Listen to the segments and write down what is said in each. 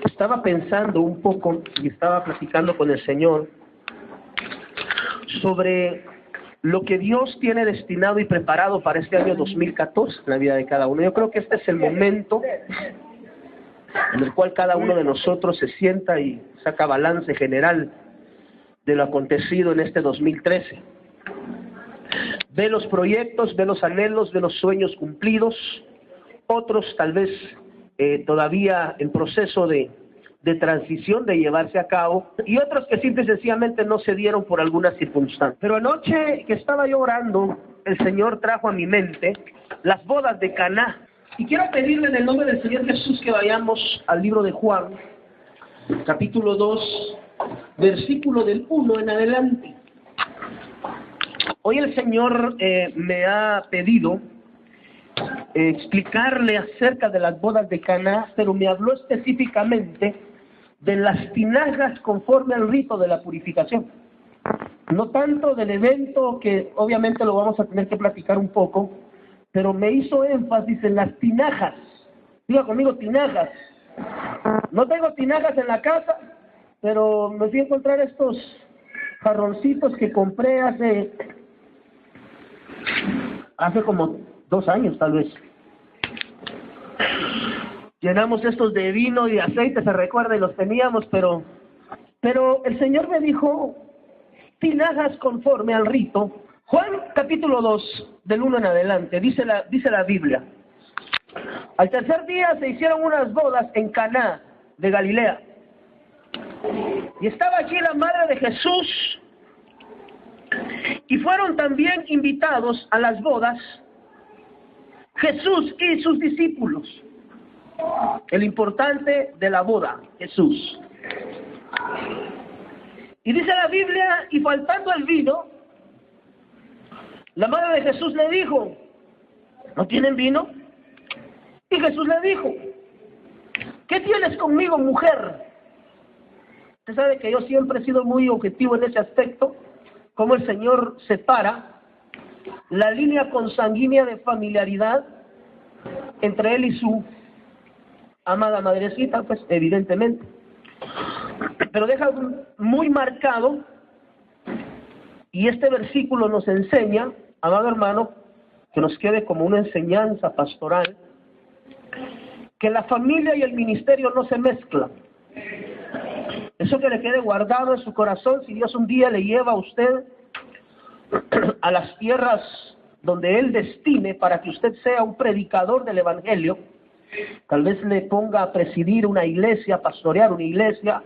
Estaba pensando un poco y estaba platicando con el Señor sobre lo que Dios tiene destinado y preparado para este año 2014 en la vida de cada uno. Yo creo que este es el momento en el cual cada uno de nosotros se sienta y saca balance general de lo acontecido en este 2013. Ve los proyectos, ve los anhelos, ve los sueños cumplidos, otros tal vez todavía en proceso de transición, de llevarse a cabo, y otros que simple y sencillamente no se dieron por alguna circunstancia. Pero anoche que estaba yo orando, el Señor trajo a mi mente las bodas de Caná. Y quiero pedirle en el nombre del Señor Jesús que vayamos al libro de Juan, capítulo 2, versículo del 1 en adelante. Hoy el Señor me ha pedido explicarle acerca de las bodas de Caná, pero me habló específicamente de las tinajas conforme al rito de la purificación. No tanto del evento, que obviamente lo vamos a tener que platicar un poco, pero me hizo énfasis en las tinajas. Diga conmigo, tinajas. No tengo tinajas en la casa, pero me fui a encontrar estos jarroncitos que compré hace como 2 años tal vez. Llenamos estos de vino y de aceite, se recuerda, y los teníamos, pero el Señor me dijo, tinajas conforme al rito. Juan capítulo 2, del 1 en adelante, dice la Biblia. Al tercer día se hicieron unas bodas en Caná de Galilea. Y estaba allí la madre de Jesús, y fueron también invitados a las bodas Jesús y sus discípulos. El importante de la boda, Jesús. Y dice la Biblia, y faltando el vino, la madre de Jesús le dijo, ¿no tienen vino? Y Jesús le dijo, ¿qué tienes conmigo, mujer? Usted sabe que yo siempre he sido muy objetivo en ese aspecto, cómo el Señor separa la línea consanguínea de familiaridad entre Él y su amada madrecita, pues evidentemente. Pero deja muy marcado, y este versículo nos enseña, amado hermano, que nos quede como una enseñanza pastoral, que la familia y el ministerio no se mezclan. Eso que le quede guardado en su corazón, si Dios un día le lleva a usted a las tierras donde Él destine para que usted sea un predicador del Evangelio, tal vez le ponga a presidir una iglesia, a pastorear una iglesia,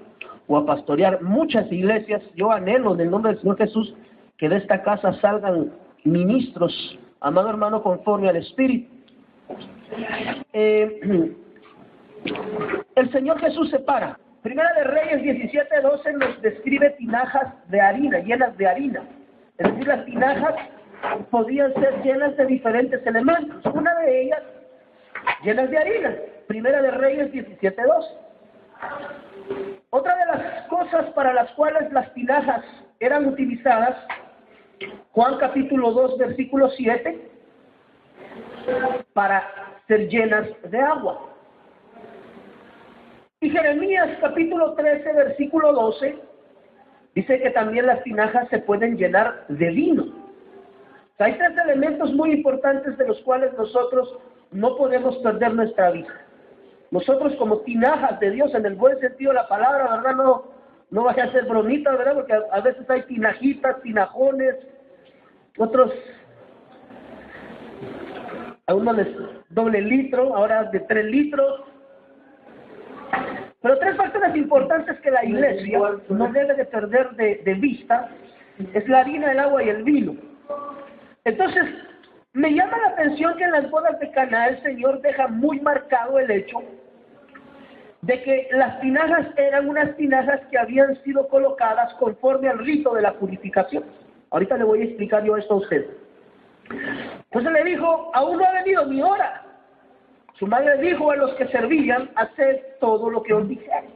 o a pastorear muchas iglesias. Yo anhelo en el nombre del Señor Jesús que de esta casa salgan ministros, amado hermano, conforme al Espíritu. El Señor Jesús separa. Primera de Reyes 17:12 nos describe tinajas de harina, llenas de harina. Es decir, las tinajas podían ser llenas de diferentes elementos. Una de ellas llenas de harina. Primera de Reyes 17:12. Otra de las cosas para las cuales las tinajas eran utilizadas, Juan capítulo 2, versículo 7, para ser llenas de agua. Y Jeremías capítulo 13, versículo 12, dice que también las tinajas se pueden llenar de vino. O sea, hay 3 elementos muy importantes de los cuales nosotros no podemos perder nuestra vida. Nosotros como tinajas de Dios, en el buen sentido de la palabra, ¿verdad? No vaya a ser bromita, ¿verdad? Porque a veces hay tinajitas, tinajones, otros, a uno les doble litro, ahora de 3 litros. Pero 3 factores importantes que la iglesia no debe de perder de vista, es la harina, el agua y el vino. Entonces, me llama la atención que en las bodas de Caná el Señor deja muy marcado el hecho de que las tinajas eran unas tinajas que habían sido colocadas conforme al rito de la purificación. Ahorita le voy a explicar yo esto a usted. Entonces le dijo, aún no ha venido mi hora. Su madre dijo a los que servían, haced todo lo que os dijere.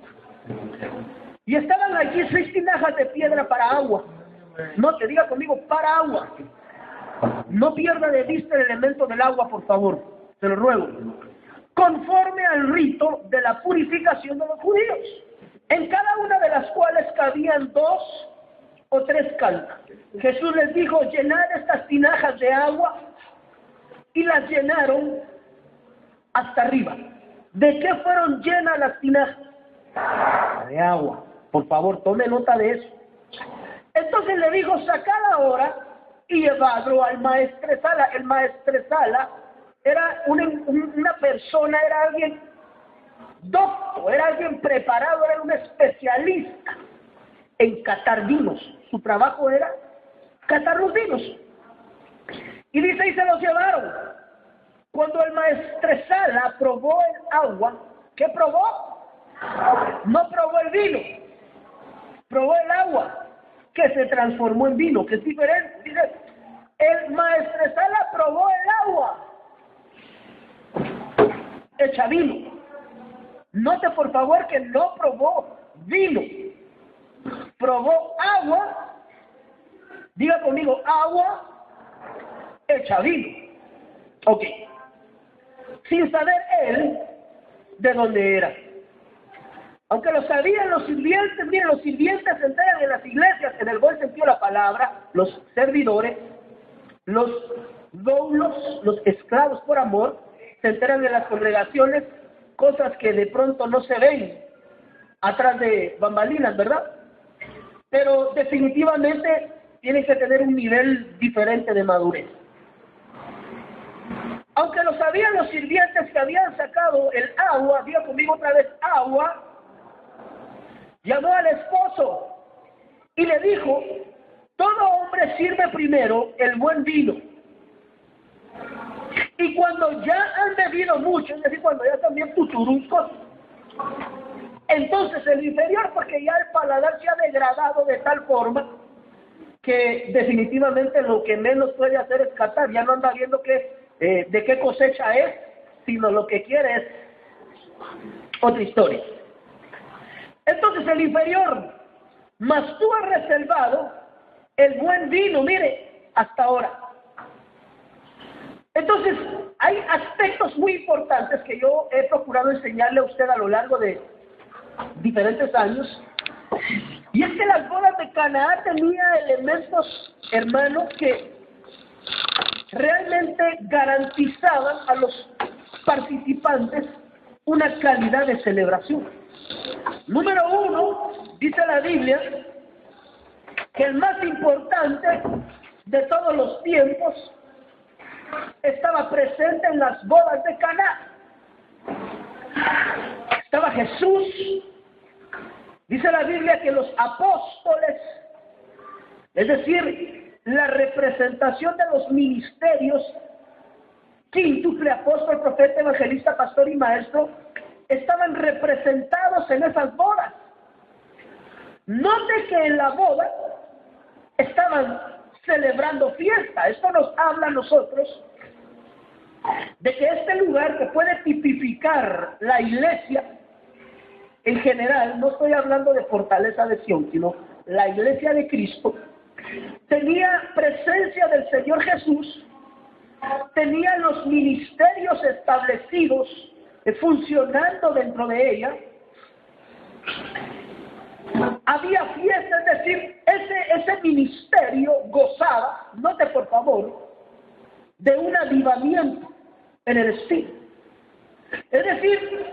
Y estaban allí 6 tinajas de piedra para agua. No, te diga conmigo, para agua. No pierda de vista el elemento del agua, por favor. Se lo ruego. Conforme al rito de la purificación de los judíos. judíos, en cada una de las cuales cabían 2 o 3 calcas. Jesús les dijo: llenad estas tinajas de agua, y las llenaron hasta arriba. ¿De qué fueron llenas las tinajas? De agua. Por favor, tome nota de eso. Entonces le dijo: sacad ahora y llevadlo al maestresala. El maestresala era una persona, era alguien docto, era alguien preparado, era un especialista en catar vinos. Su trabajo era catar los vinos. Y dice: y se los llevaron. Cuando el maestresala probó el agua, ¿qué probó? No probó el vino, probó el agua, que se transformó en vino, que es diferente. Dice: el maestresala probó el agua hecha vino. Note por favor que no probó vino, probó agua. Diga conmigo: agua hecha vino. Ok. Sin saber él de dónde era. Aunque lo sabían los sirvientes, miren, los sirvientes se enteran en las iglesias, en el buen sentido de la palabra, los servidores, los doulos, los esclavos por amor, se enteran en las congregaciones cosas que de pronto no se ven atrás de bambalinas, ¿verdad? Pero definitivamente tienen que tener un nivel diferente de madurez. Aunque lo sabían los sirvientes que habían sacado el agua, diga conmigo otra vez: agua, llamó al esposo y le dijo: todo hombre sirve primero el buen vino, y cuando ya han bebido mucho, es decir, cuando ya están bien puchuruscos, entonces el inferior, porque ya el paladar se ha degradado de tal forma que definitivamente lo que menos puede hacer es catar. Ya no anda viendo de qué cosecha es, sino lo que quiere es otra historia. Entonces el inferior: mas tú has reservado el buen vino, mire, hasta ahora. Entonces hay aspectos muy importantes que yo he procurado enseñarle a usted a lo largo de diferentes años, y es que las bodas de Canaán tenían elementos, hermanos, que realmente garantizaban a los participantes una calidad de celebración. Número 1, dice la Biblia que el más importante de todos los tiempos estaba presente en las bodas de Caná. Estaba Jesús. Dice la Biblia que los apóstoles, es decir, la representación de los ministerios, quíntuple: apóstol, profeta, evangelista, pastor y maestro, estaban representados en esas bodas. Note que en la boda estaban celebrando fiesta. Esto nos habla a nosotros de que este lugar, que puede tipificar la iglesia en general, no estoy hablando de Fortaleza de Sion, sino la iglesia de Cristo, tenía presencia del Señor Jesús, tenía los ministerios establecidos, funcionando dentro de ella. Había fiesta, es decir, ese ministerio gozaba, note por favor, de un avivamiento en el espíritu. Es decir,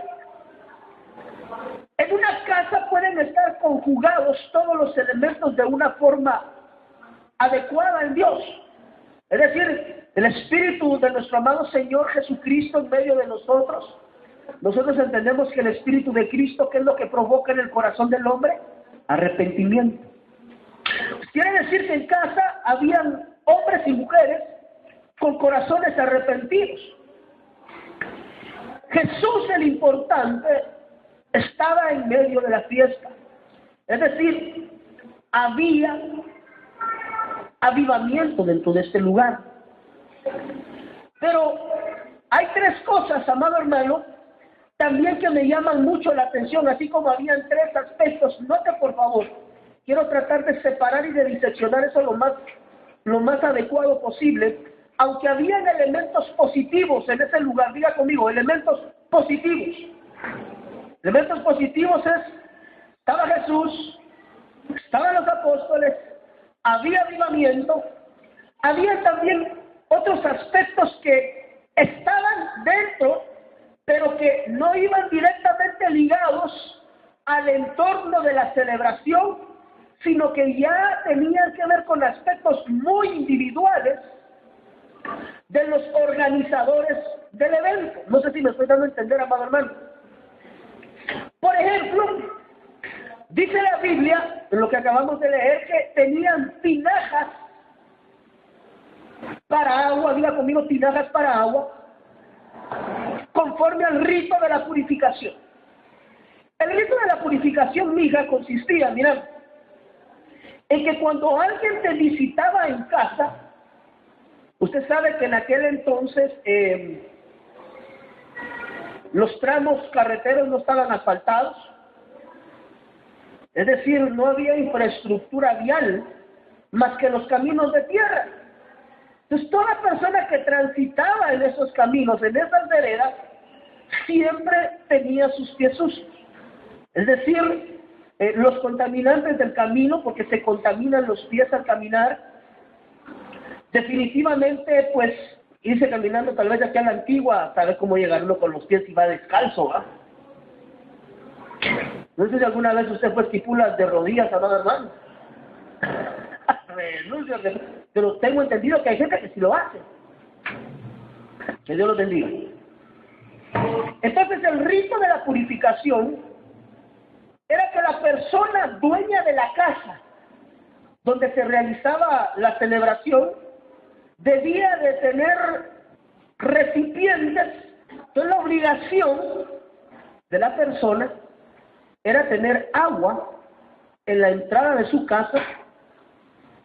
en una casa pueden estar conjugados todos los elementos de una forma adecuada en Dios. Es decir, el Espíritu de nuestro amado Señor Jesucristo en medio de nosotros. Nosotros entendemos que el Espíritu de Cristo, ¿qué es lo que provoca en el corazón del hombre? Arrepentimiento. Quiere decir que en casa habían hombres y mujeres con corazones arrepentidos. Jesús, el importante, estaba en medio de la fiesta. Es decir, había avivamiento dentro de este lugar. Pero hay 3 cosas, amado hermano, también que me llaman mucho la atención, así como habían 3 aspectos. Note por favor, quiero tratar de separar y de diseccionar eso lo más adecuado posible. Aunque habían elementos positivos en ese lugar, diga conmigo, elementos positivos. Elementos positivos estaba Jesús, estaban los apóstoles, había avivamiento, había también otros aspectos que estaban dentro, pero que no iban directamente ligados al entorno de la celebración, sino que ya tenían que ver con aspectos muy individuales de los organizadores del evento. No sé si me estoy dando a entender, amado hermano. Por ejemplo, dice la Biblia, en lo que acabamos de leer, que tenían tinajas para agua, diga conmigo, tinajas para agua, conforme al rito de la purificación. El rito de la purificación, mija, consistía, mirad, en que cuando alguien te visitaba en casa, usted sabe que en aquel entonces los tramos carreteros no estaban asfaltados, es decir, no había infraestructura vial más que los caminos de tierra. Entonces, toda persona que transitaba en esos caminos, en esas veredas, siempre tenía sus pies sucios. Es decir, los contaminantes del camino, porque se contaminan los pies al caminar, definitivamente, pues, irse caminando tal vez aquí a la antigua, sabe cómo llegar uno con los pies y va descalzo, ¿va? No sé si alguna vez usted fue estipulas de rodillas, amado hermano. Pero tengo entendido que hay gente que sí lo hace. Que Dios los bendiga. Entonces el rito de la purificación era que la persona dueña de la casa donde se realizaba la celebración debía de tener recipientes. Entonces la obligación de la persona era tener agua en la entrada de su casa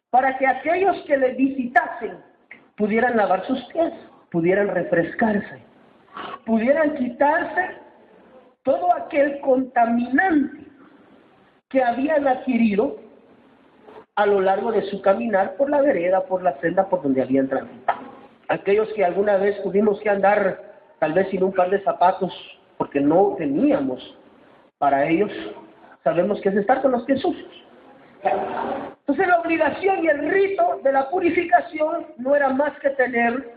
para que aquellos que le visitasen pudieran lavar sus pies, pudieran refrescarse, pudieran quitarse todo aquel contaminante que habían adquirido a lo largo de su caminar por la vereda, por la senda por donde habían transitado. Aquellos que alguna vez tuvimos que andar tal vez sin un par de zapatos porque no teníamos para ellos, sabemos que es estar con los pies sucios. Entonces la obligación y el rito de la purificación no era más que tener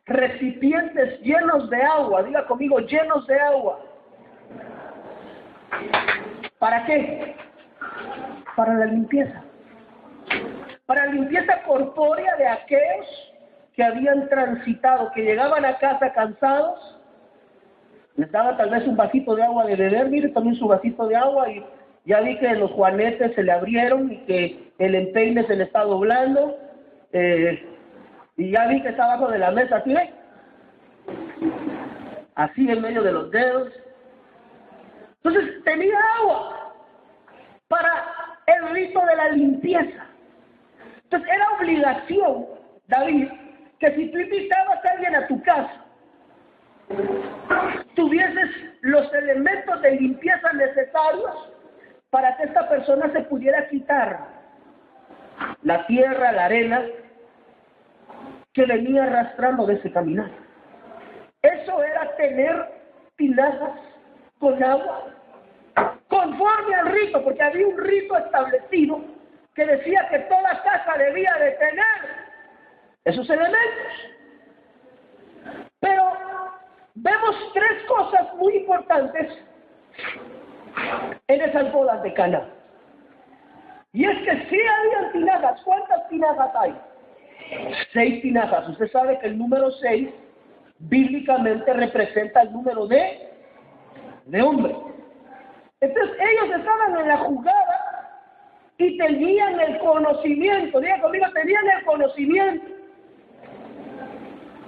recipientes llenos de agua, diga conmigo, llenos de agua. ¿Para qué? Para la limpieza. Para la limpieza corpórea de aquellos que habían transitado, que llegaban a casa cansados, les daban tal vez un vasito de agua de beber, mire, también su vasito de agua, y ya vi que los juanetes se le abrieron y que el empeine se le está doblando, y ya vi que está abajo de la mesa, ¿sí ve? Así en medio de los dedos. Entonces tenía agua para el rito de la limpieza. Entonces era obligación, David, que si tú invitabas a alguien a tu casa, tuvieses los elementos de limpieza necesarios para que esta persona se pudiera quitar la tierra, la arena que venía arrastrando de ese caminar. Eso era tener tinajas con agua conforme al rito, porque había un rito establecido que decía que toda casa debía de tener esos elementos. Pero vemos tres cosas muy importantes en esas bodas de Caná. Y es que sí habían tinajas. ¿Cuántas tinajas hay? 6 tinajas. Usted sabe que el número 6 bíblicamente representa el número de hombre. Entonces ellos estaban en la jugada y tenían el conocimiento. Diga conmigo, tenían el conocimiento.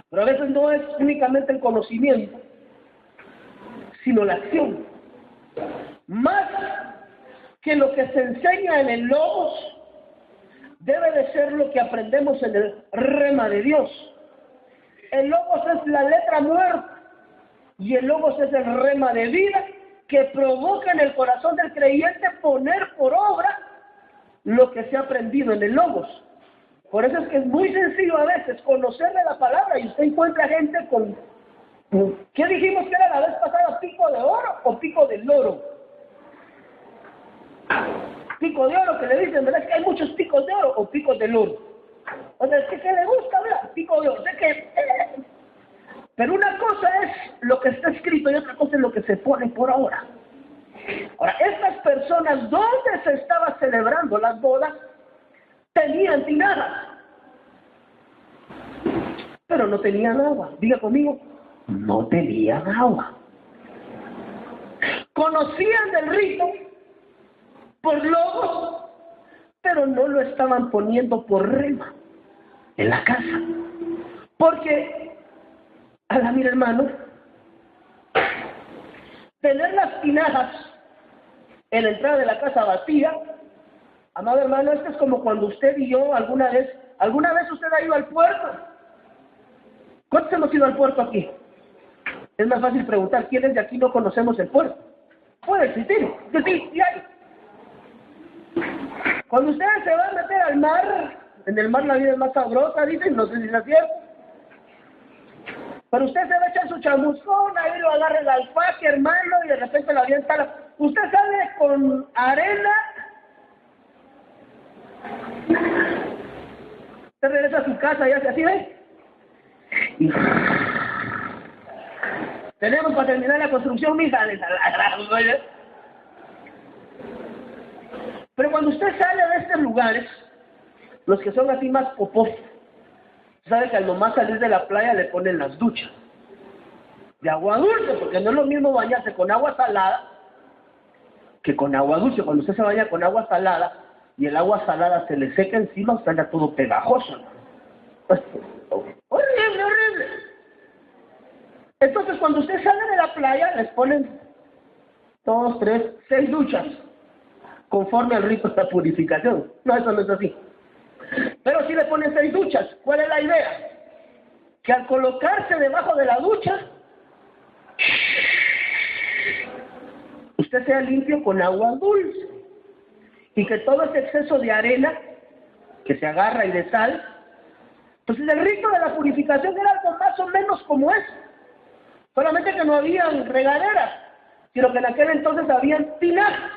Pero a veces no es únicamente el conocimiento, sino la acción. Más que lo que se enseña en el Logos, debe de ser lo que aprendemos en el Rema de Dios. El Logos es la letra muerta y el Logos es el Rema de vida que provoca en el corazón del creyente poner por obra lo que se ha aprendido en el Logos. Por eso es que es muy sencillo a veces conocerle la palabra, y usted encuentra gente con ¿Qué dijimos que era la vez pasada? ¿Pico de oro o pico de loro? Pico de oro, que le dicen, ¿verdad? Es que hay muchos picos de oro o picos de loro. O sea, es que ¿qué le gusta, verdad? Pico de oro. O sea que, pero una cosa es lo que está escrito y otra cosa es lo que se pone por ahora. Ahora, estas personas, donde se estaba celebrando las bodas, tenían tinajas, pero no tenían agua. Diga conmigo, no tenían agua. Conocían del rito por logos, pero no lo estaban poniendo por rema en la casa. Porque, mira hermano, tener las tinajas en la entrada de la casa vacía, amado hermano, esto es como cuando usted y yo alguna vez usted ha ido al puerto. ¿Cuántos hemos ido al puerto aquí? Es más fácil preguntar, ¿quiénes de aquí no conocemos el puerto? Puede existir, sí, y hay. Cuando ustedes se van a meter al mar, en el mar la vida es más sabrosa, dicen, no sé si es cierto. Pero usted se va a echar su chamuscón, ahí lo agarra el alfaque, hermano, y de repente la vida está... Usted sale con arena, usted regresa a su casa y hace así, ¿ves? Y... tenemos para terminar la construcción, mija. Pero cuando usted sale de estos lugares, los que son así más popós, sabe que al nomás salir de la playa le ponen las duchas de agua dulce, porque no es lo mismo bañarse con agua salada que con agua dulce. Cuando usted se baña con agua salada y el agua salada se le seca encima, usted anda todo pegajoso, ¿no? Horrible, horrible. Entonces, cuando usted sale de la playa, les ponen 2, 3, 6 duchas, conforme al rito de la purificación. No, eso no es así. Pero sí le ponen 6 duchas. ¿Cuál es la idea? Que al colocarse debajo de la ducha, usted sea limpio con agua dulce. Y que todo ese exceso de arena que se agarra y de sal, entonces el rito de la purificación era algo más o menos como eso. Solamente que no habían regaderas, sino que en aquel entonces habían tinajas.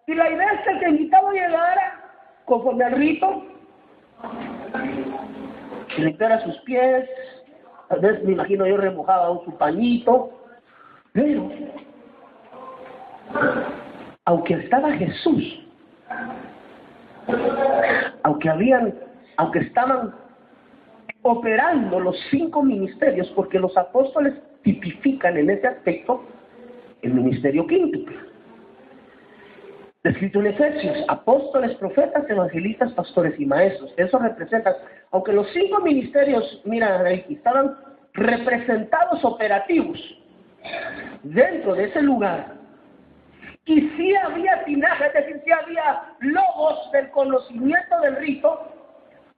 Y la idea es que el que invitado llegara, conforme al rito, que limpiara sus pies, tal vez me imagino yo remojaba su pañito, pero aunque estaba Jesús, aunque estaban operando los 5 ministerios, porque los apóstoles tipifican en ese aspecto el ministerio quíntuple. Descrito en Efesios, apóstoles, profetas, evangelistas, pastores y maestros. Eso representa, aunque los 5 ministerios, mira, estaban representados operativos dentro de ese lugar, y sí había tinaja, es decir, sí había logos del conocimiento del rito,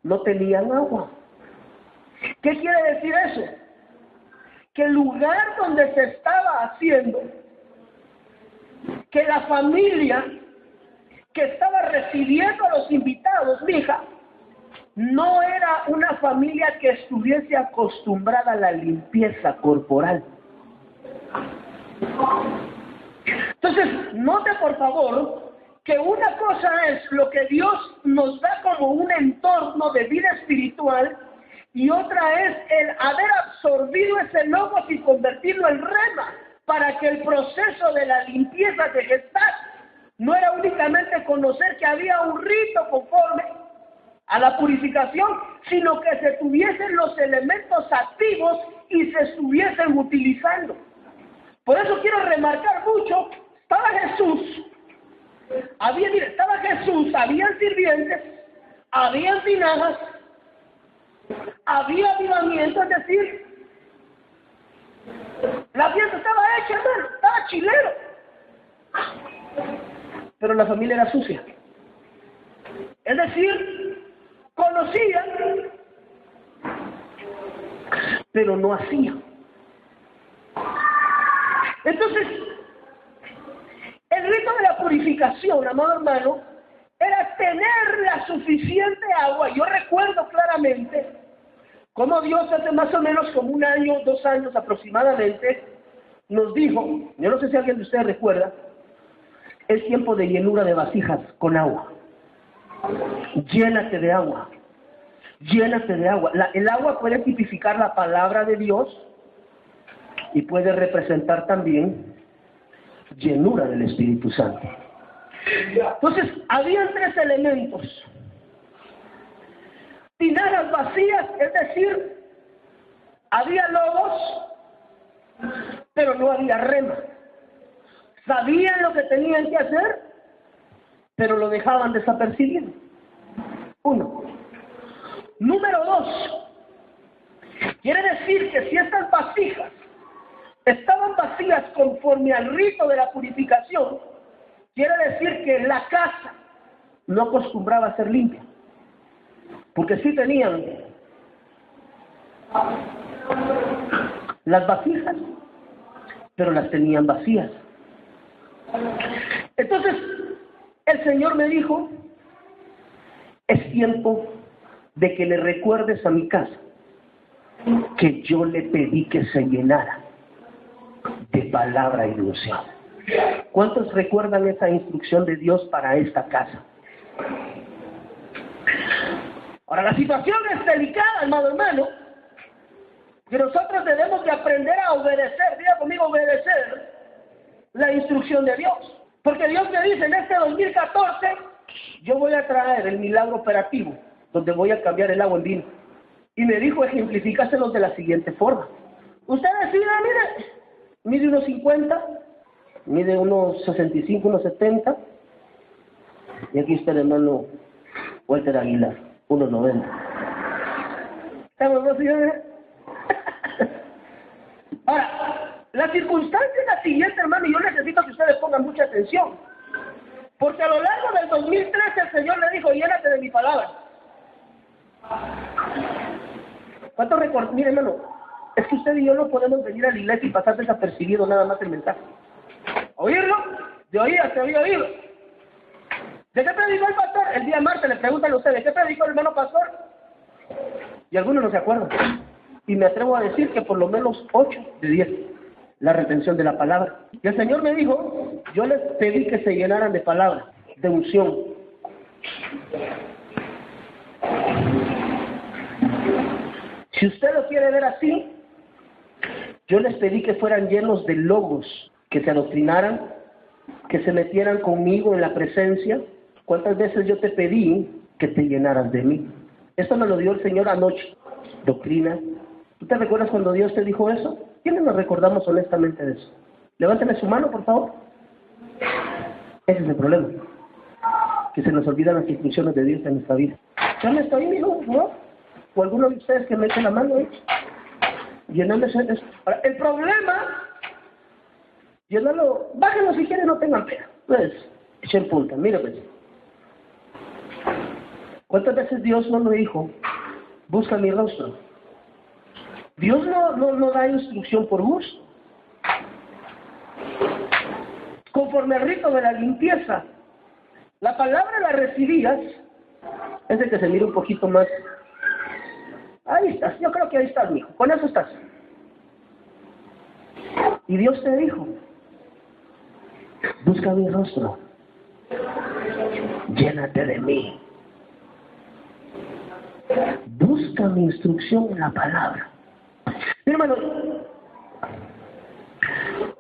no tenían agua. ¿Qué quiere decir eso? Que el lugar donde se estaba haciendo, que la familia que estaba recibiendo a los invitados, mija, no era una familia que estuviese acostumbrada a la limpieza corporal. Entonces, note por favor que una cosa es lo que Dios nos da como un entorno de vida espiritual, y otra es el haber absorbido ese logos y convertirlo en rema, para que el proceso de la limpieza se gestase. No era únicamente conocer que había un rito conforme a la purificación, sino que se tuviesen los elementos activos y se estuviesen utilizando. Por eso quiero remarcar mucho, estaba Jesús, habían sirvientes, habían tinajas, había avivamiento, es decir, la fiesta estaba hecha, hermano, estaba chilero. Pero la familia era sucia. Es decir, conocían, pero no hacían. Entonces, el rito de la purificación, amado hermano, era tener la suficiente agua. Yo recuerdo claramente Como Dios hace más o menos como 1 año, 2 años aproximadamente, nos dijo, yo no sé si alguien de ustedes recuerda, es tiempo de llenura de vasijas con agua. Llénate de agua. Llénate de agua. El agua puede tipificar la palabra de Dios y puede representar también llenura del Espíritu Santo. Entonces, habían 3 elementos. Tinajas vacías, es decir, había lobos, pero no había rema. Sabían lo que tenían que hacer, pero lo dejaban desapercibido. 1. Número 2. Quiere decir que si estas vasijas estaban vacías conforme al rito de la purificación, quiere decir que la casa no acostumbraba a ser limpia. Porque sí tenían las vasijas, pero las tenían vacías. Entonces, el Señor me dijo, es tiempo de que le recuerdes a mi casa que yo le pedí que se llenara de palabra y de unción. ¿Cuántos recuerdan esa instrucción de Dios para esta casa? Ahora, la situación es delicada, amado hermano, que nosotros debemos de aprender a obedecer, diga conmigo, obedecer la instrucción de Dios. Porque Dios me dice, en este 2014, yo voy a traer el milagro operativo, donde voy a cambiar el agua en vino. Y me dijo, ejemplifícaselo de la siguiente forma. Usted decide, mide 1.50, mide 1.65, 1.70, y aquí está el hermano Walter Aguilar, 1.90. ¿Estamos dos, señores? Ahora, la circunstancia es la siguiente, hermano, y yo necesito que ustedes pongan mucha atención. Porque a lo largo del 2013 el Señor le dijo, llénate de mi palabra. ¿Cuánto recuerdan? Mire, hermano, es que usted y yo no podemos venir a la iglesia y pasar desapercibido nada más el mensaje. Oírlo, de oídas, de oído. ¿De qué predicó el pastor? El día martes le preguntan a ustedes, ¿de qué predicó el hermano pastor? Y algunos no se acuerdan. Y me atrevo a decir que por lo menos 8 de 10. La retención de la palabra. Y el Señor me dijo, yo les pedí que se llenaran de palabra, de unción. Si usted lo quiere ver así, yo les pedí que fueran llenos de logos, que se adoctrinaran, que se metieran conmigo en la presencia. ¿Cuántas veces yo te pedí que te llenaras de mí? Esto me lo dio el Señor anoche. Doctrina. ¿Tú te recuerdas cuando Dios te dijo eso? ¿Quiénes nos recordamos honestamente de eso? Levántame su mano, por favor. Ese es el problema. Que se nos olvidan las instrucciones de Dios en nuestra vida. ¿Ya me estoy, mijo? ¿No? ¿O alguno de ustedes que mete la mano ahí? Llenándose eso. Ahora, el problema, llenarlo, bájenlo si quieren, no tengan pena. Pues, echen punta, mira pues. ¿Cuántas veces Dios no nos dijo, busca mi rostro? Dios no da instrucción por gusto. Conforme al rito de la limpieza, la palabra la recibías, es de que se mire un poquito más. Ahí estás, yo creo que ahí estás, mijo, con eso estás. Y Dios te dijo, busca mi rostro, llénate de mí, busca mi instrucción en la palabra. Mi hermano,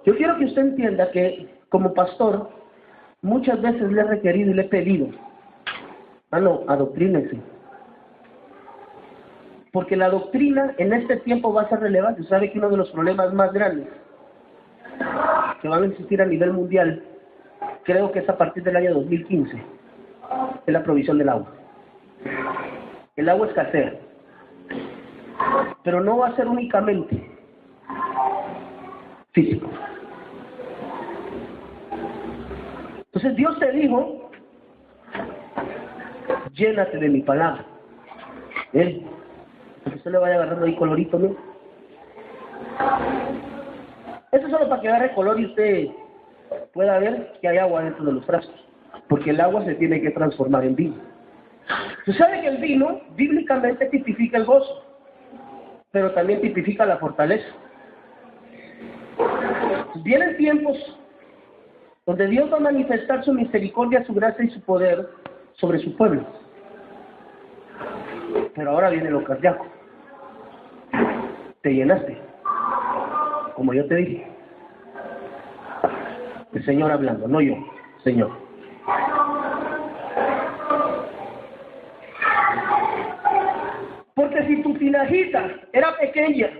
yo quiero que usted entienda que como pastor muchas veces le he requerido y le he pedido, adoctrínese. Porque la doctrina en este tiempo va a ser relevante. Usted sabe que uno de los problemas más grandes que van a existir a nivel mundial, creo que es a partir del año 2015, es la provisión del agua. El agua escasea. Pero no va a ser únicamente físico. Entonces Dios te dijo, llénate de mi palabra. Que usted le vaya agarrando ahí colorito, ¿no? Eso es solo para que agarre color y usted pueda ver que hay agua dentro de los frascos. Porque el agua se tiene que transformar en vino. Usted sabe que el vino bíblicamente tipifica el gozo. pero también tipifica la fortaleza. Vienen tiempos donde Dios va a manifestar su misericordia, su gracia y su poder sobre su pueblo. Pero ahora viene lo cardíaco. Te llenaste, como yo te dije. El Señor hablando, no yo, Señor. Porque si tu tinajita era pequeña,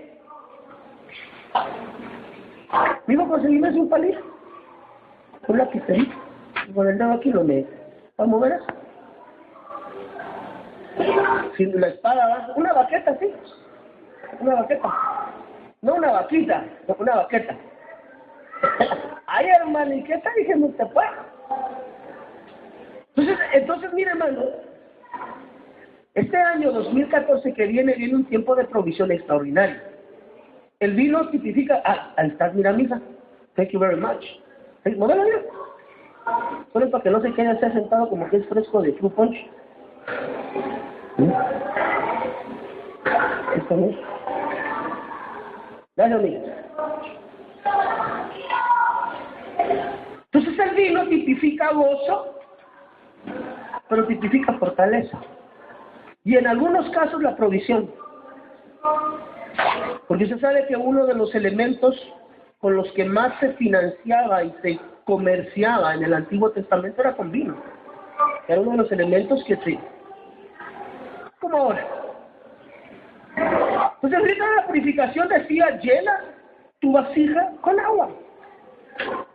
digo, conseguirme un palito, un lapicerito, con el dedo aquí lo meto, ¿para mover eso? Sin la espada, una baqueta, sí, una baqueta, no una vaquita, no, una baqueta. Ay, hermano, ¿y qué está diciendo usted, pues? Entonces, mire, hermano, este año 2014 que viene un tiempo de provisión extraordinario. El vino tipifica, ahí estás, mira, misa. Thank you very much. Móvelo bien. Solo para que no se quede así sentado como que es fresco de fruit punch. Esto no. Gracias, amiga. Entonces el vino tipifica gozo, pero tipifica fortaleza. Y en algunos casos la provisión. Porque usted sabe que uno de los elementos con los que más se financiaba y se comerciaba en el Antiguo Testamento era con vino. Era uno de los elementos que se... como ahora. Entonces el rito de la purificación decía, llena tu vasija con agua.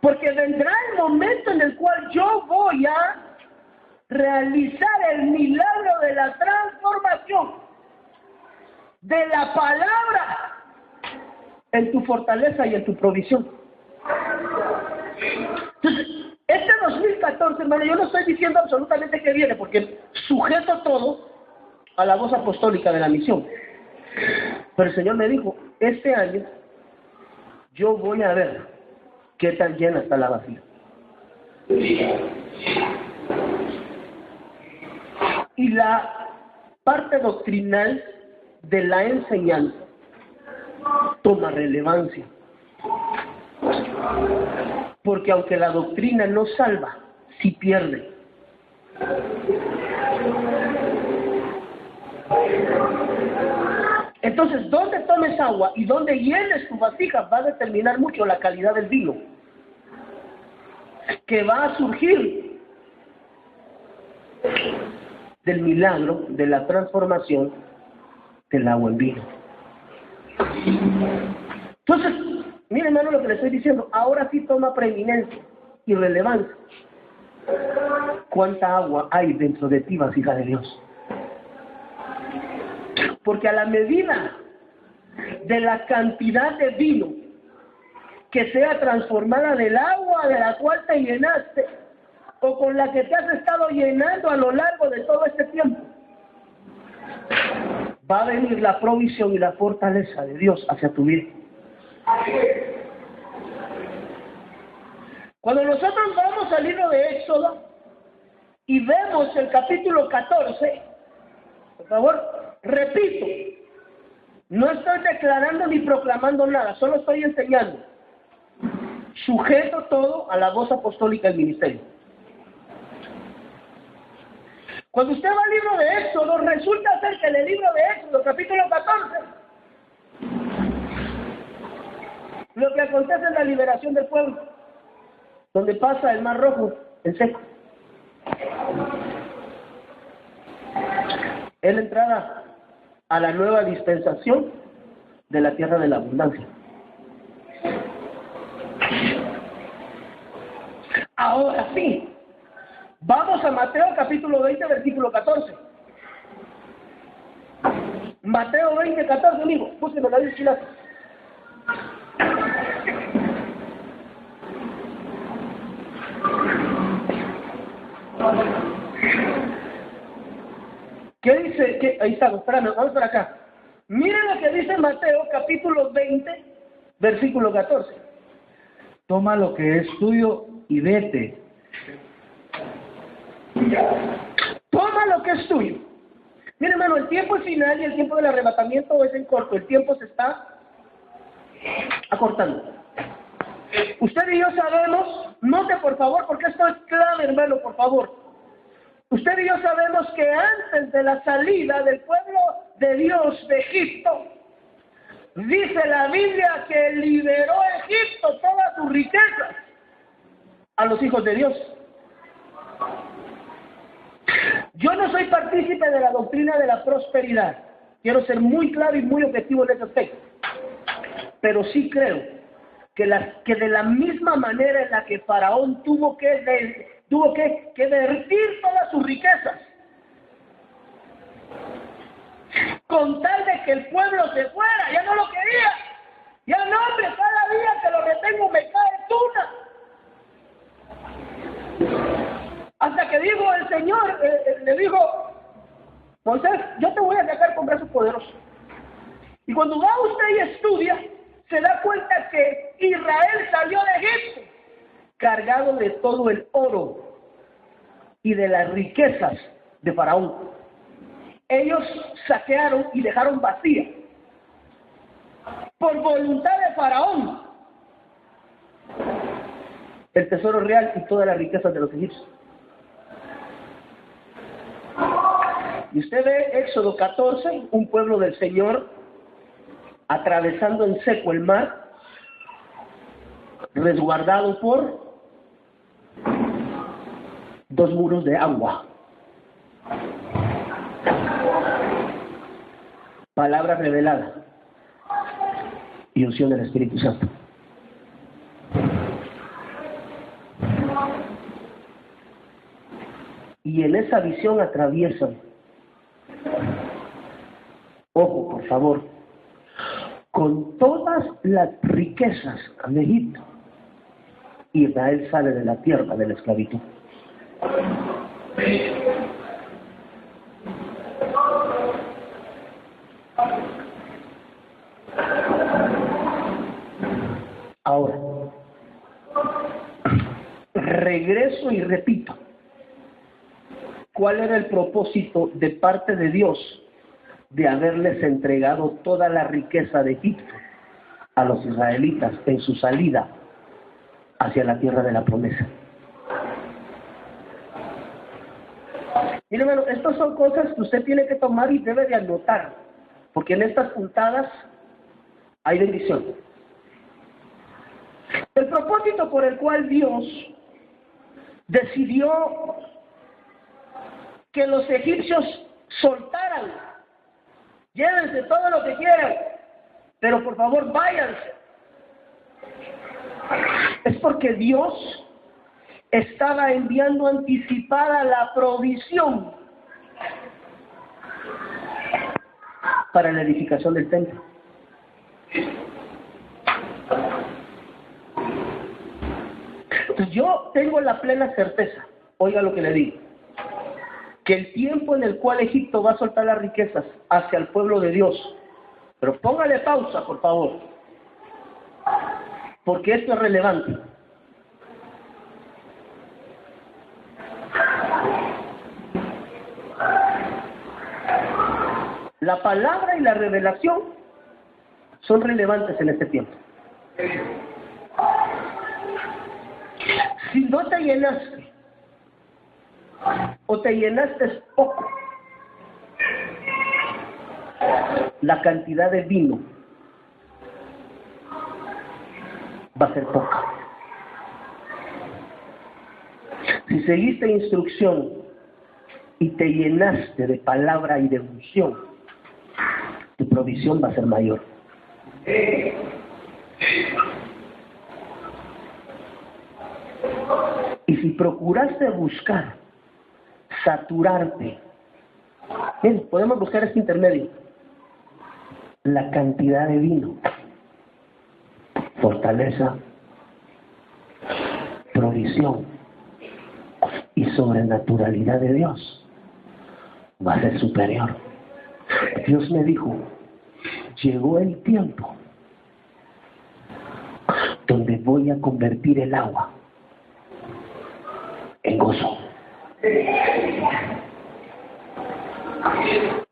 Porque vendrá el momento en el cual yo voy a realizar el milagro de la transformación de la palabra en tu fortaleza y en tu provisión. Entonces, este 2014, hermano, yo no estoy diciendo absolutamente que viene, porque sujeto todo a la voz apostólica de la misión. Pero el Señor me dijo, este año yo voy a ver qué tan llena está la vasija. Y la parte doctrinal de la enseñanza toma relevancia. Porque aunque la doctrina no salva, sí pierde. Entonces, dónde tomes agua y dónde llenes tu vasija va a determinar mucho la calidad del vino que va a surgir del milagro de la transformación del agua en vino. Entonces, miren, hermano, lo que le estoy diciendo, ahora sí toma preeminencia y relevancia. ¿Cuánta agua hay dentro de ti, vasija de Dios? Porque a la medida de la cantidad de vino que sea transformada del agua de la cual te llenaste, o con la que te has estado llenando a lo largo de todo este tiempo, va a venir la provisión y la fortaleza de Dios hacia tu vida. Cuando nosotros vamos al libro de Éxodo y vemos el capítulo 14, por favor, repito, no estoy declarando ni proclamando nada, solo estoy enseñando. Sujeto todo a la voz apostólica del ministerio. Cuando usted va al libro de Éxodo, resulta ser que en el libro de Éxodo, capítulo 14, lo que acontece es la liberación del pueblo, donde pasa el Mar Rojo en seco. Es la entrada a la nueva dispensación de la tierra de la abundancia. Ahora sí, vamos a Mateo capítulo 20, versículo 14. Mateo 20, 14, amigo, búsquenme la Biblia. ¿Qué dice? Ahí está, espérame, vamos para acá. Miren lo que dice Mateo capítulo 20, versículo 14. Toma lo que es tuyo y vete. Toma lo que es tuyo. Mire, hermano, el tiempo es final y el tiempo del arrebatamiento es en corto. El tiempo se está acortando. Usted y yo sabemos, note por favor, porque esto es clave, hermano, por favor. Usted y yo sabemos que antes de la salida del pueblo de Dios de Egipto, dice la Biblia que liberó a Egipto todas sus riquezas a los hijos de Dios. Yo no soy partícipe de la doctrina de la prosperidad. Quiero ser muy claro y muy objetivo en ese aspecto. Pero sí creo que de la misma manera en la que Faraón tuvo que vertir todas sus riquezas, con tal de que el pueblo se fuera, ya no lo quería. Ya no, hombre, cada día que lo retengo me cae tuna. Hasta que dijo el Señor, le dijo, Moisés, yo te voy a sacar con brazos poderosos. Y cuando va usted y estudia, se da cuenta que Israel salió de Egipto cargado de todo el oro y de las riquezas de Faraón. Ellos saquearon y dejaron vacía, por voluntad de Faraón, el tesoro real y todas las riquezas de los egipcios. Y usted ve Éxodo 14, un pueblo del Señor atravesando en seco el mar, resguardado por 2 muros de agua. Palabra revelada y unción del Espíritu Santo. Y en esa visión atraviesan, ojo por favor, con todas las riquezas de Egipto, Israel sale de la tierra de la esclavitud. Ahora, regreso y repito, ¿cuál era el propósito de parte de Dios de haberles entregado toda la riqueza de Egipto a los israelitas en su salida hacia la tierra de la promesa? Mire, hermano, estas son cosas que usted tiene que tomar y debe de anotar, porque en estas puntadas hay bendición. El propósito por el cual Dios decidió que los egipcios soltaran, llévense todo lo que quieran, pero por favor váyanse, es porque Dios estaba enviando anticipada la provisión para la edificación del templo. Entonces yo tengo la plena certeza, oiga lo que le digo, que el tiempo en el cual Egipto va a soltar las riquezas hacia el pueblo de Dios, pero póngale pausa por favor, porque esto es relevante. La palabra y la revelación son relevantes en este tiempo. Si no te llenaste, o te llenaste poco, la cantidad de vino va a ser poca. Si seguiste instrucción y te llenaste de palabra y de unción, tu provisión va a ser mayor. Y si procuraste buscar saturarte, bien, podemos buscar este intermedio, la cantidad de vino, fortaleza, provisión y sobrenaturalidad de Dios va a ser superior. Dios me dijo, llegó el tiempo donde voy a convertir el agua en gozo.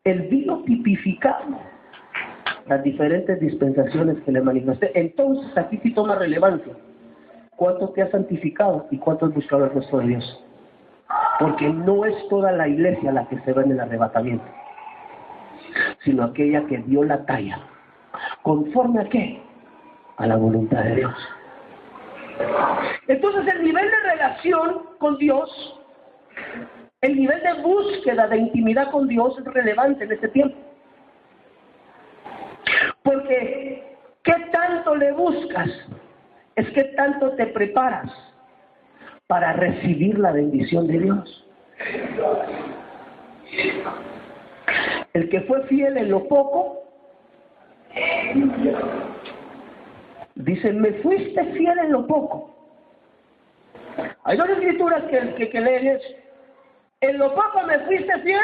El vino tipificaba las diferentes dispensaciones que le manifesté. Entonces, aquí sí toma relevancia. ¿Cuánto te has santificado y cuánto has buscado el rostro de Dios? Porque no es toda la iglesia la que se ve en el arrebatamiento, sino aquella que dio la talla. ¿Conforme a qué? A la voluntad de Dios. Entonces, el nivel de relación con Dios, el nivel de búsqueda de intimidad con Dios es relevante en este tiempo. Porque, ¿qué tanto le buscas? Es que tanto te preparas para recibir la bendición de Dios. El que fue fiel en lo poco, dice, me fuiste fiel en lo poco. Hay dos escrituras que leen eso. En lo poco me fuiste fiel,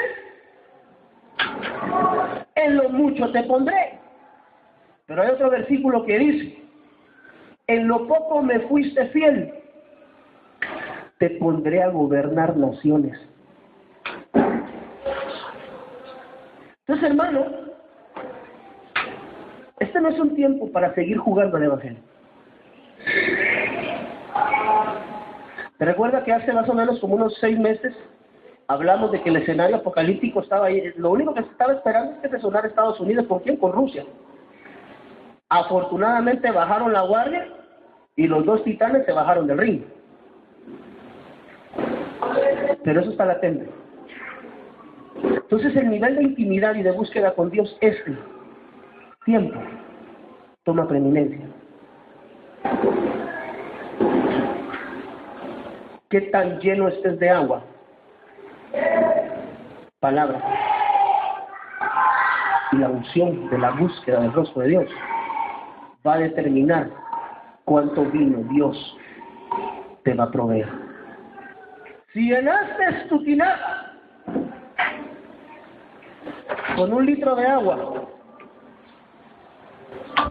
en lo mucho te pondré. Pero hay otro versículo que dice, en lo poco me fuiste fiel, te pondré a gobernar naciones. Entonces, hermano, este no es un tiempo para seguir jugando al evangelio. ¿Te recuerdas que hace más o menos como unos 6 meses hablamos de que el escenario apocalíptico estaba ahí? Lo único que se estaba esperando es que se sonara Estados Unidos. ¿Con quién? Con Rusia. Afortunadamente bajaron la guardia y los 2 titanes se bajaron del ring. Pero eso está latente. Entonces, el nivel de intimidad y de búsqueda con Dios, este tiempo toma preeminencia. ¿Qué tan lleno estés de agua? Palabra. Y la unción de la búsqueda del rostro de Dios va a determinar cuánto vino Dios te va a proveer. Si llenaste tu tinaja con 1 litro de agua,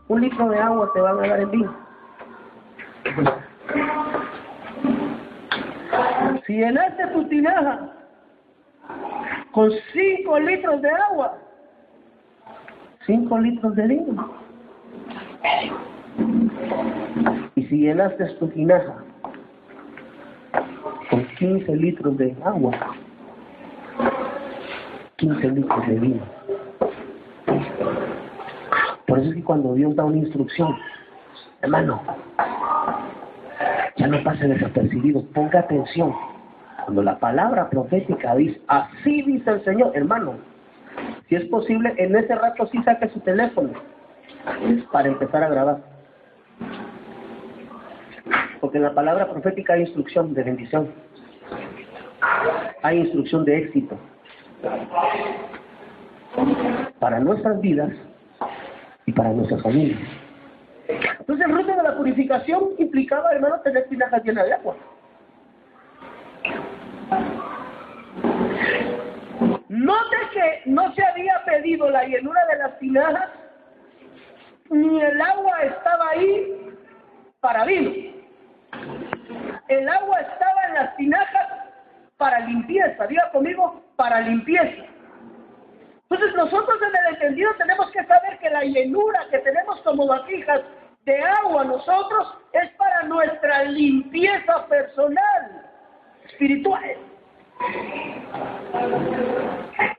1 litro de agua te van a dar el vino. Si llenaste tu tinaja con 5 litros de agua, 5 litros de vino. Y si llenaste tu tinaja con 15 litros de agua, 15 litros de vino. Por eso es que cuando Dios da una instrucción, hermano, ya no pase desapercibido, ponga atención. Cuando la palabra profética dice, así dice el Señor, hermano, si es posible, en ese rato sí saque su teléfono para empezar a grabar. Porque en la palabra profética hay instrucción de bendición, hay instrucción de éxito para nuestras vidas y para nuestras familias. Entonces, el reto de la purificación implicaba, hermano, tener tinajas llenas de agua. Note que no se había pedido la llenura de las tinajas, ni el agua estaba ahí para vino. El agua estaba en las tinajas para limpieza. Diga conmigo, para limpieza. Entonces, nosotros en el entendido tenemos que saber que la llenura que tenemos como vasijas de agua nosotros es para nuestra limpieza personal, espiritual.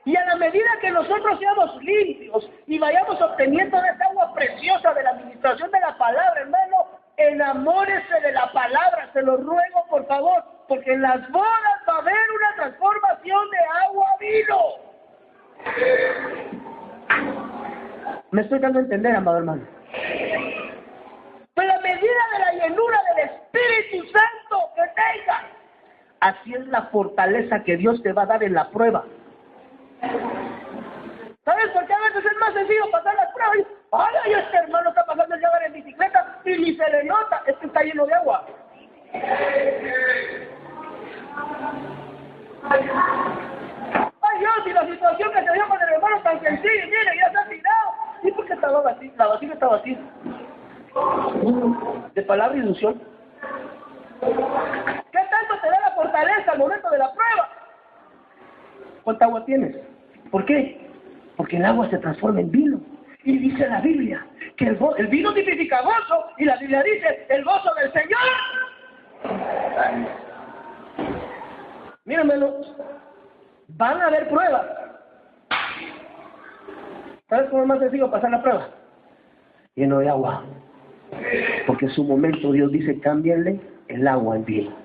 Y a la medida que nosotros seamos limpios y vayamos obteniendo de esa agua preciosa de la administración de la palabra, hermano, enamórese de la palabra, se lo ruego por favor, porque en las bodas va a haber una transformación de agua a vino. ¿Me estoy dando a entender, amado hermano? Pero a medida de la llenura del Espíritu Santo que tengas, así es la fortaleza que Dios te va a dar en la prueba. ¿Sabes por qué a veces es más sencillo pasar las pruebas? ¡Ay, este hermano está pasando el llevar en bicicleta y ni se le nota! Es que está lleno de agua. ¡Ay, Dios! Y la situación que se dio con el hermano tan sencilla, mire, ya está tirado. ¿Y por qué estaba vacía? La vasija estaba vacía. De palabra y de unción. ¿Qué tanto te da la fortaleza al momento de la prueba? ¿Cuánta agua tienes? ¿Por qué? Porque el agua se transforma en vino. Y dice la Biblia que el vino significa gozo, y la Biblia dice el gozo del Señor. Miren, hermanos, van a haber pruebas. ¿Sabes cómo es más sencillo pasar la prueba? Lleno de agua. Porque en su momento Dios dice, cámbienle el agua en vino.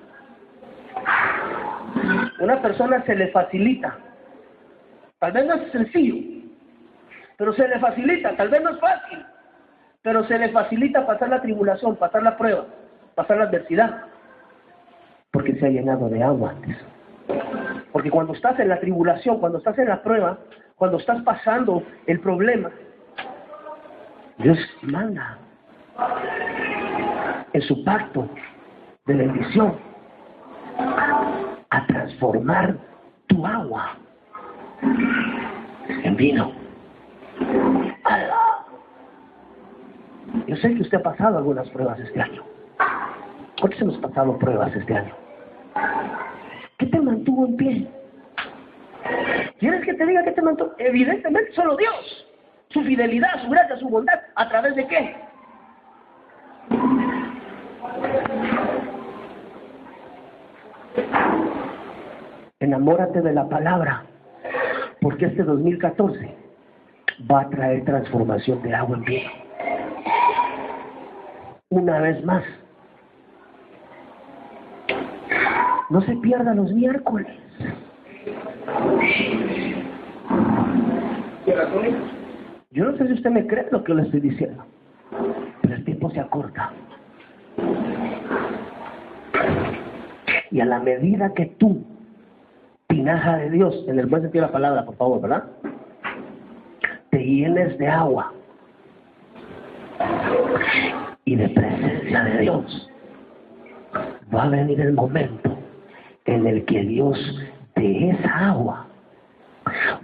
Una persona se le facilita. Tal vez no es sencillo, pero se le facilita. Tal vez no es fácil, pero se le facilita pasar la tribulación, pasar la prueba, pasar la adversidad. Porque se ha llenado de agua antes. Porque cuando estás en la tribulación, cuando estás en la prueba, cuando estás pasando el problema, Dios manda en su pacto de bendición a transformar tu agua en vino. ¡Alá! Yo sé que usted ha pasado algunas pruebas este año. ¿Cuántos hemos pasado pruebas este año? ¿Qué te mantuvo en pie? ¿Quieres que te diga qué te mantuvo? Evidentemente solo Dios. Su fidelidad, su gracia, su bondad. ¿A través de qué? Enamórate de la palabra, porque este 2014 va a traer transformación de agua en vino. Una vez más, no se pierda los miércoles. Yo no sé si usted me cree lo que le estoy diciendo, pero el tiempo se acorta. Y a la medida que tú, tinaja de Dios, en el buen sentido de la palabra, por favor, ¿verdad?, te llenes de agua y de presencia de Dios, va a venir el momento en el que Dios de esa agua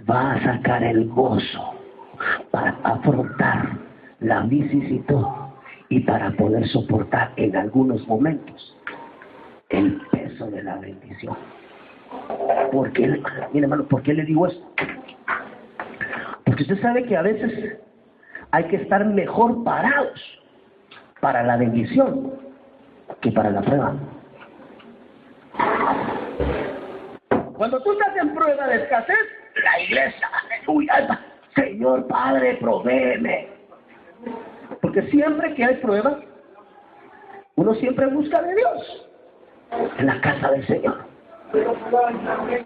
va a sacar el gozo para afrontar la vicisitud y para poder soportar en algunos momentos el peso de la bendición. Porque, mire, hermano, ¿por qué le digo esto? Porque usted sabe que a veces hay que estar mejor parados para la bendición que para la prueba. Cuando tú estás en prueba de escasez, la iglesia, aleluya, Señor Padre, provéeme. Porque siempre que hay prueba, uno siempre busca de Dios en la casa del Señor.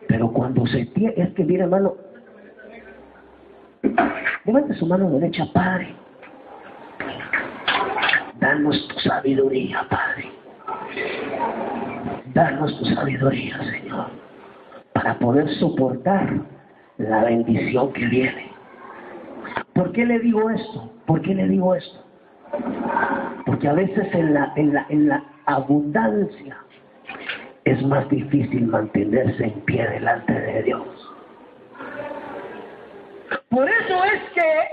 Pero cuando se tiene, es que mira, hermano, levante su mano derecha. Padre, danos tu sabiduría, Padre. Danos tu sabiduría, Señor, para poder soportar la bendición que viene. ¿Por qué le digo esto? ¿Por qué le digo esto? Porque a veces en la abundancia es más difícil mantenerse en pie delante de Dios. Por eso es que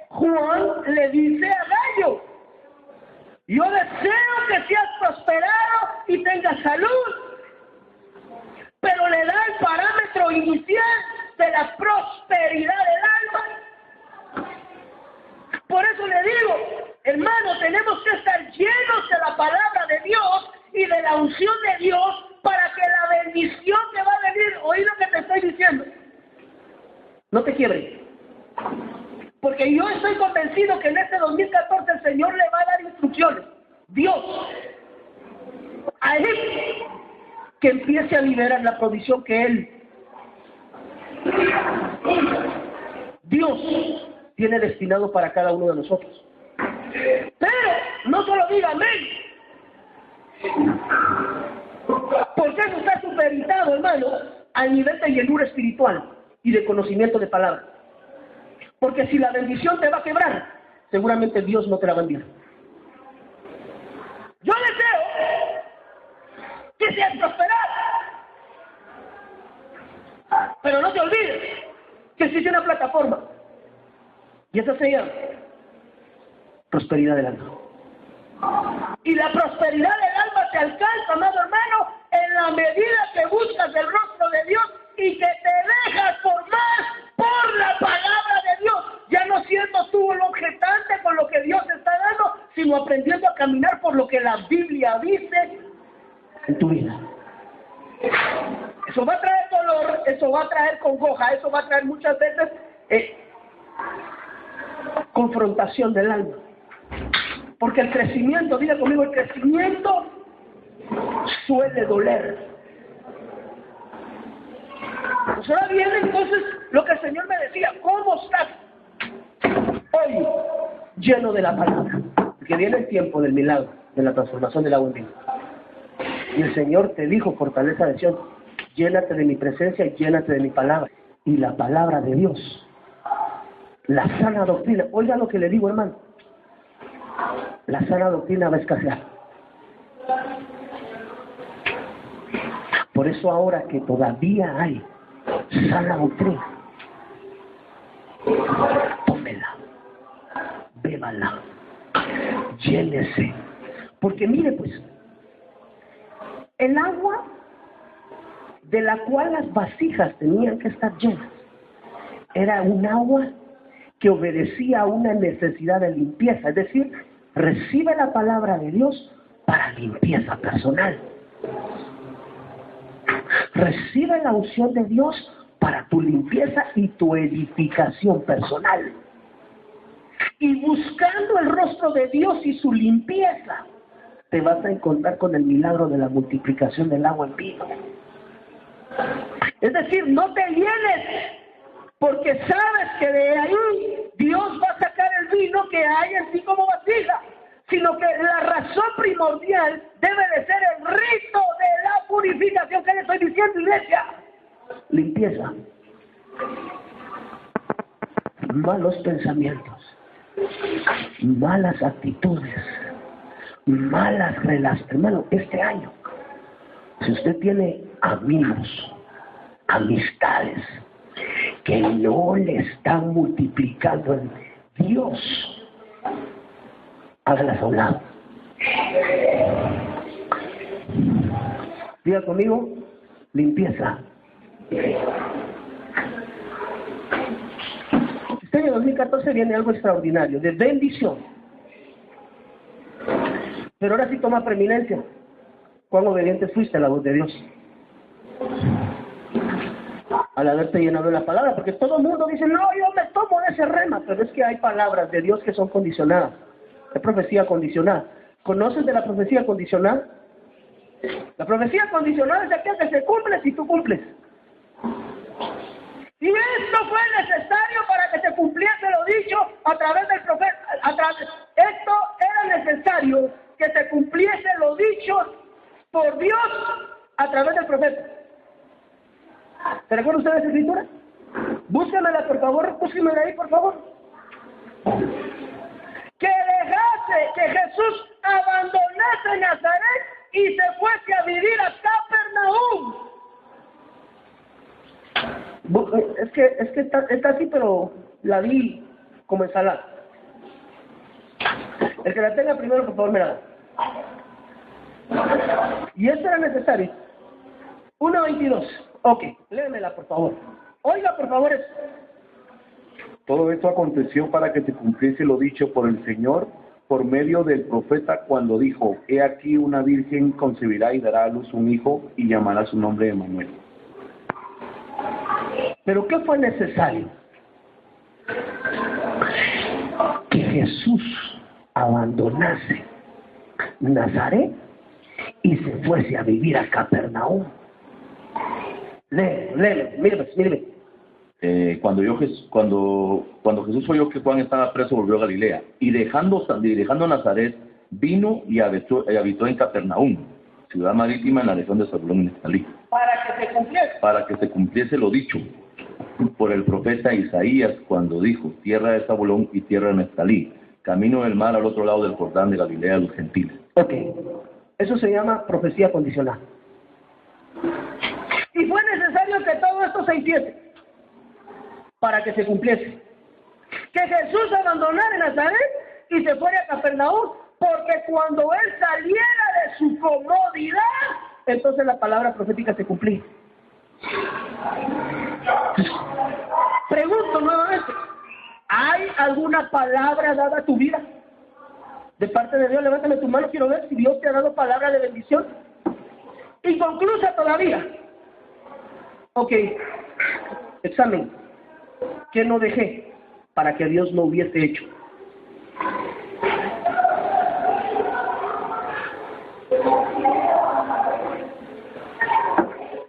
Juan le dice a Gallo: yo deseo que seas prosperado y tengas salud. Pero le da el parámetro inicial de la prosperidad del alma. Por eso le digo, hermano, tenemos que estar llenos de la palabra de Dios y de la unción de Dios para que la bendición que va a venir, oí lo que te estoy diciendo, no te quiebre. Porque yo estoy convencido que en este 2014 el Señor le va a dar instrucciones. Dios, a Él, que empiece a liberar la provisión que Él, Dios, tiene destinado para cada uno de nosotros. Pero no solo diga amén, porque eso está supeditado, hermano, al nivel de llenura espiritual y de conocimiento de palabra. Porque si la bendición te va a quebrar, seguramente Dios no te la va a enviar. Yo deseo que seas prosperado, pero no te olvides que existe una plataforma, y esa se llama prosperidad del alma. Y la prosperidad del alma se alcanza, amado hermano, en la medida que buscas el rostro de Dios y que te dejas formar por la palabra de la Biblia dice en tu vida. Eso va a traer dolor, eso va a traer congoja, eso va a traer muchas veces confrontación del alma. Porque el crecimiento, diga conmigo, el crecimiento suele doler. Pues ahora viene entonces lo que el Señor me decía, ¿cómo estás hoy lleno de la palabra? Porque viene el tiempo del milagro, de la transformación del agua en vino. Y el Señor te dijo, fortaleza de Sion, llénate de mi presencia y llénate de mi palabra. Y la palabra de Dios, la sana doctrina, oiga lo que le digo, hermano, la sana doctrina va a escasear. Por eso ahora que todavía hay sana doctrina, tómela, bébala, llénese. Porque mire pues, el agua de la cual las vasijas tenían que estar llenas era un agua que obedecía a una necesidad de limpieza, es decir, recibe la palabra de Dios para limpieza personal. Recibe la unción de Dios para tu limpieza y tu edificación personal. Y buscando el rostro de Dios y su limpieza, te vas a encontrar con el milagro de la multiplicación del agua en vino. Es decir, no te llenes, porque sabes que de ahí Dios va a sacar el vino que hay en ti como vasija, sino que la razón primordial debe de ser el rito de la purificación. ¿Qué le estoy diciendo, iglesia? Limpieza. Malos pensamientos, malas actitudes, malas relaciones. Hermano, este año, si usted tiene amigos, amistades que no le están multiplicando en Dios, hágalas a un lado. Diga conmigo, limpieza. Este año 2014 viene algo extraordinario, de bendición. Pero ahora sí toma preeminencia. ¿Cuán obediente fuiste a la voz de Dios? Al haberte llenado de la palabra, porque todo el mundo dice, no, yo me tomo de ese rema, pero es que hay palabras de Dios que son condicionadas. Es profecía condicional. ¿Conoces de la profecía condicional? La profecía condicional es aquella que se cumple si tú cumples. Y esto fue necesario para que se cumpliese lo dicho a través del profeta. Esto era necesario que se cumpliese lo dicho por Dios a través del profeta. ¿Se recuerda usted de esa escritura? Búsquemela, por favor, búsquemela ahí, por favor. Que dejase que Jesús abandonase Nazaret y se fuese a vivir a Capernaum. Es que está así, pero la vi como ensalada. El que la tenga primero, por favor, me la da. Y esto era necesario. 1:22. Ok, léemela, por favor. Oiga, por favor, eso. Todo esto aconteció para que se cumpliese lo dicho por el Señor por medio del profeta cuando dijo, he aquí una virgen concebirá y dará a luz un hijo y llamará su nombre Emmanuel. ¿Pero qué fue necesario? Que Jesús abandonase Nazaret y se fuese a vivir a Capernaum. Léeme, míreme. Cuando Jesús oyó que Juan estaba preso, volvió a Galilea y dejando Nazaret, vino y habitó en Capernaum, ciudad marítima en la región de Zabulón y Neftalí. Para que se cumpliese lo dicho por el profeta Isaías cuando dijo, tierra de Zabulón y tierra de Neftalí, camino del mar al otro lado del Jordán de Galilea a los gentiles. Ok, eso se llama profecía condicional. Y fue necesario que todo esto se hiciese para que se cumpliese. Que Jesús abandonara Nazaret y se fuera a Capernaum, porque cuando él saliera de su comodidad, entonces la palabra profética se cumplía. Pregunto nuevamente, ¿hay alguna palabra dada a tu vida? de parte de Dios? Levántame tu mano, quiero ver si Dios te ha dado palabra de bendición. Inconclusa todavía. Ok, examen. ¿Qué no dejé para que Dios no hubiese hecho?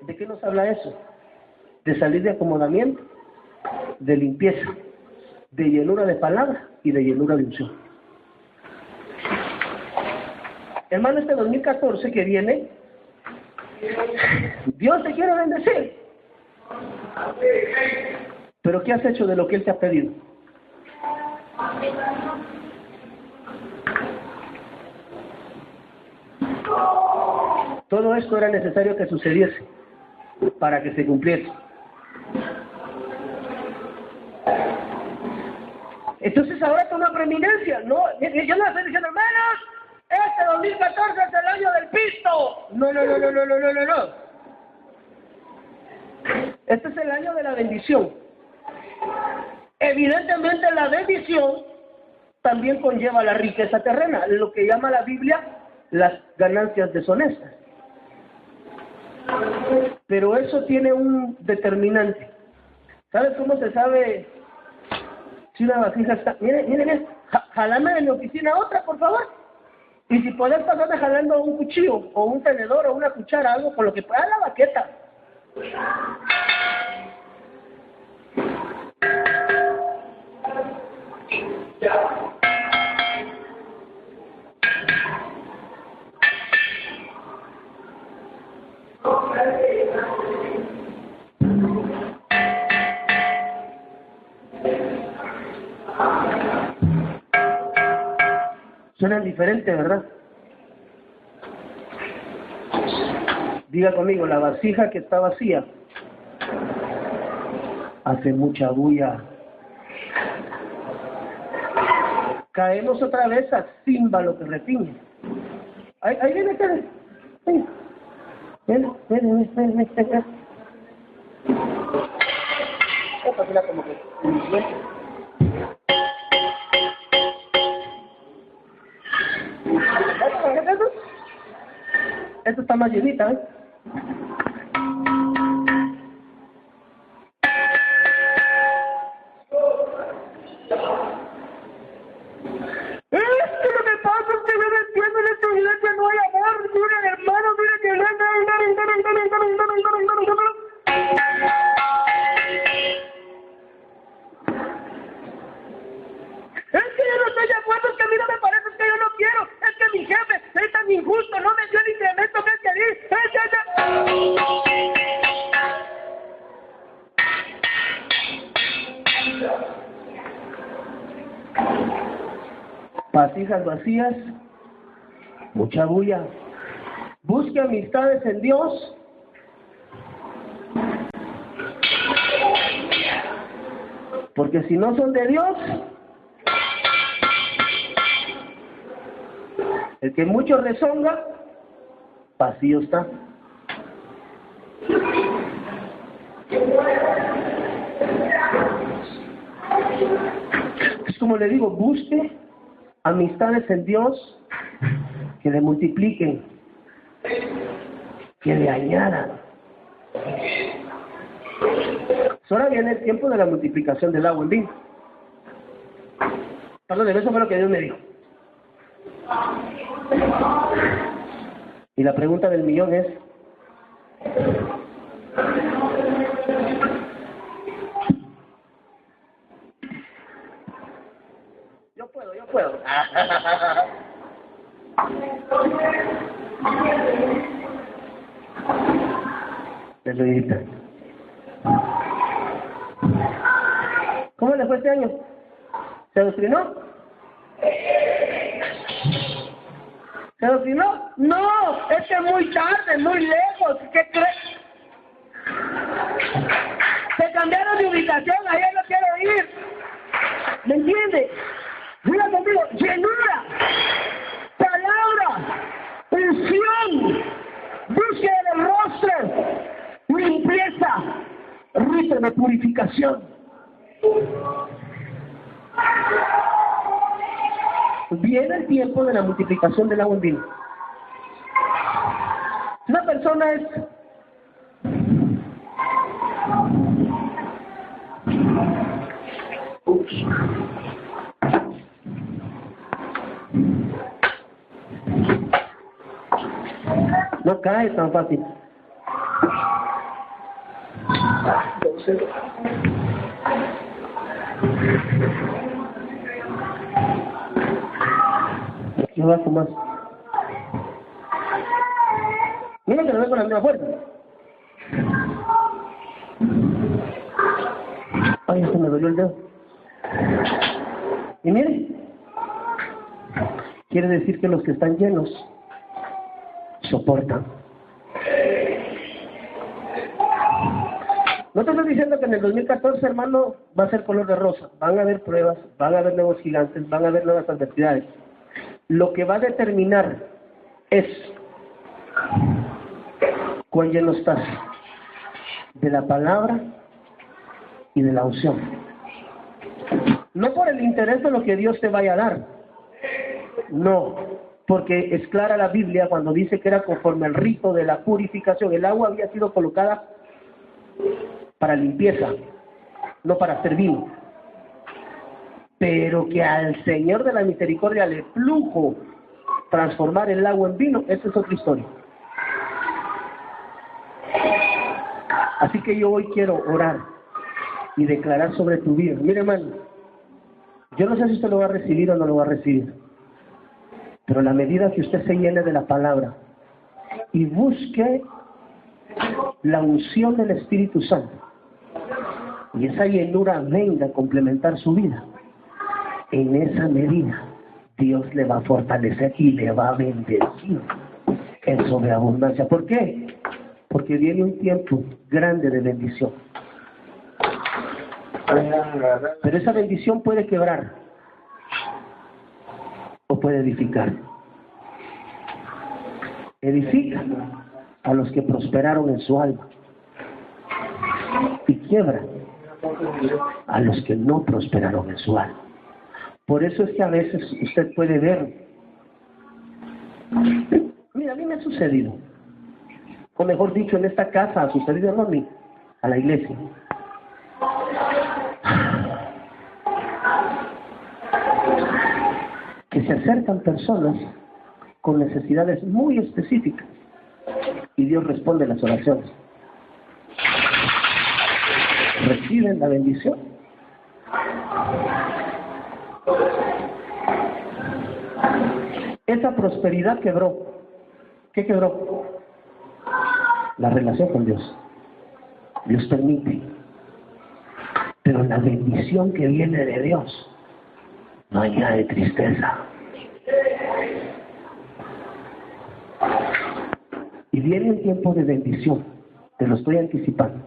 ¿De qué nos habla eso? De salir de acomodamiento, de limpieza, de llenura de palabra y de llenura de unción. Hermano, este 2014 que viene, Dios te quiere bendecir. Pero ¿qué has hecho de lo que Él te ha pedido? Todo esto era necesario que sucediese para que se cumpliese. Entonces ahora toma preeminencia. No, yo no estoy diciendo, hermanos, este 2014 es el año del pisto. No. Este es el año de la bendición. Evidentemente la bendición también conlleva la riqueza terrena, lo que llama la Biblia las ganancias deshonestas. Pero eso tiene un determinante. ¿Sabes cómo se sabe si una vasija está? Miren, jalame de mi oficina otra, por favor. Y si podés pasarme jalando un cuchillo, o un tenedor, o una cuchara, algo con lo que pueda, la baqueta. Suenan diferentes, ¿verdad? Diga conmigo, la vasija que está vacía hace mucha bulla. Caemos otra vez a címbalo que retiñe. Ahí viene, Tere. Ven. Esta fila como que... Esta está más llenita, ¿eh? Vasijas vacías, mucha bulla. Busque amistades en Dios. Porque si no son de Dios, el que mucho rezonga, vacío está. Es como le digo, busque amistades en Dios que le multipliquen, que le añadan. Ahora viene el tiempo de la multiplicación del agua en vino. Perdón, eso fue lo que Dios me dijo. Y la pregunta del millón es: yo puedo. Jesuita. ¿Cómo le fue este año? ¿Se adoctrinó? ¿Se adoctrinó? No, es que es muy tarde, muy lejos. ¿Qué crees? Se cambiaron de ubicación, ahí no quiero ir. ¿Me entiende? Mira conmigo, llenura, palabra, unción, búsqueda del rostro, limpieza, rito de purificación. viene el tiempo de la multiplicación del agua en vino. Si una persona es no cae tan fácil. No va a fumar. Mira que lo ve con la misma fuerza. Ay, se me dolió el dedo. Y mire, quiere decir que los que están llenos soportan. No te estoy diciendo que en el 2014, hermano, va a ser color de rosa. Van a haber pruebas, van a haber nuevos gigantes, van a haber nuevas adversidades. Lo que va a determinar es cuán lleno estás de la palabra y de la unción. No por el interés de lo que Dios te vaya a dar. No, porque es clara la Biblia cuando dice que era conforme al rito de la purificación. El agua había sido colocada para limpieza, no para hacer vino. Pero que al Señor de la misericordia le plujo transformar el agua en vino, esa es otra historia. Así que yo hoy quiero orar y declarar sobre tu vida. Mire, hermano, yo no sé si usted lo va a recibir o no lo va a recibir, pero a la medida que usted se llene de la palabra y busque la unción del Espíritu Santo y esa llenura venga a complementar su vida, en esa medida Dios le va a fortalecer y le va a bendecir en sobreabundancia. ¿Por qué? Porque viene un tiempo grande de bendición. Pero esa bendición puede quebrar o puede edificar. Edifica a los que prosperaron en su alma y quiebra a los que no prosperaron en su alma. Por eso es que a veces usted puede ver, mira, a mí me ha sucedido, o mejor dicho, en esta casa ha sucedido, no a mí, a la iglesia. Que se acercan personas con necesidades muy específicas y Dios responde las oraciones. Reciben la bendición. Esa prosperidad quebró. ¿Qué quebró? La relación con Dios. Dios permite. Pero la bendición que viene de Dios no añade tristeza. Y viene un tiempo de bendición, te lo estoy anticipando,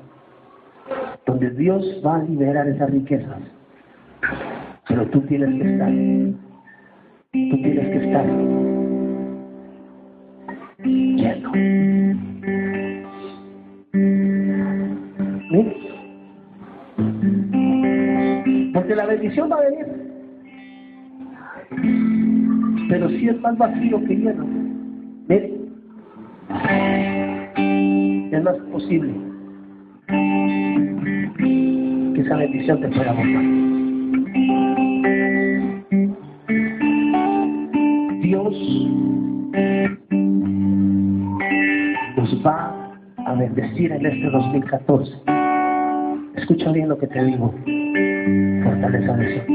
donde Dios va a liberar esas riquezas. Pero tú tienes que estar. Tú tienes que estar lleno. ¿Sí? Porque la bendición va a venir, pero si es más vacío que lleno. Mire, es más posible que esa bendición te pueda botar. Dios nos va a bendecir en este 2014. Escucha bien lo que te digo. Fortaleza de eso.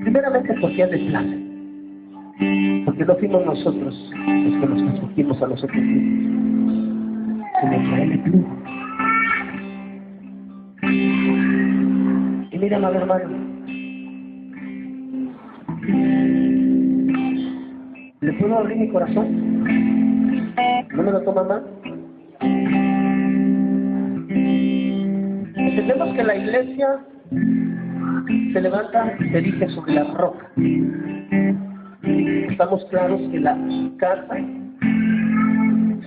Primeramente porque es de clase. Porque no fuimos nosotros los que nos escogimos a nosotros mismos, sino que a Él le plugo. Y mira, amado hermano, ¿le puedo abrir mi corazón? ¿No me lo toma mal? Entendemos que la iglesia se levanta y se erige sobre la roca. Estamos claros que la casa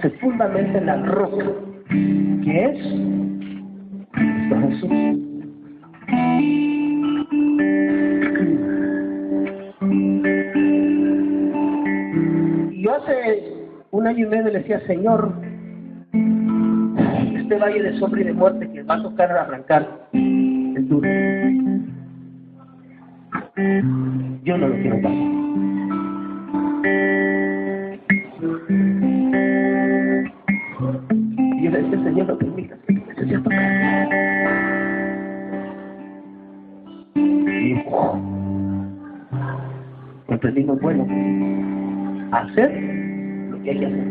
se fundamenta en la roca, que es Cristo Jesús. 1 año y medio le decía, Señor, este valle de sombra y de muerte que va a tocar arrancar es duro. Yo no lo quiero pasar. Y yo le decía, Señor, no permitas que necesito tocar. Y comprendimos, bueno, hacer lo que hay que hacer.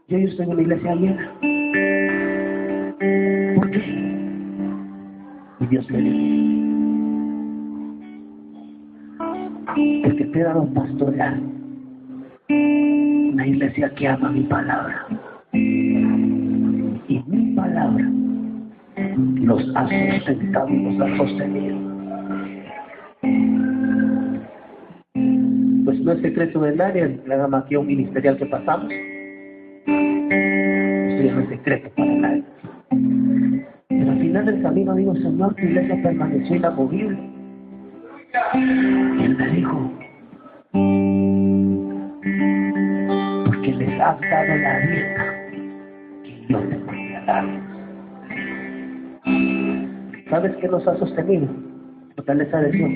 Yo estoy en una iglesia llena. ¿Por qué? Y Dios me dijo, porque te he dado pastorear una iglesia que ama mi palabra. Y mi palabra los ha sustentado y los ha sostenido. Pues no es secreto de nadie, la gramación ministerial que pasamos. Eso no es secreto para nadie. Pero al final del camino digo, Señor, tu iglesia permaneció inamovible. Y Él me dijo, porque les has dado la dieta que yo te podía dar. ¿Sabes qué nos ha sostenido? Fortaleza de Dios.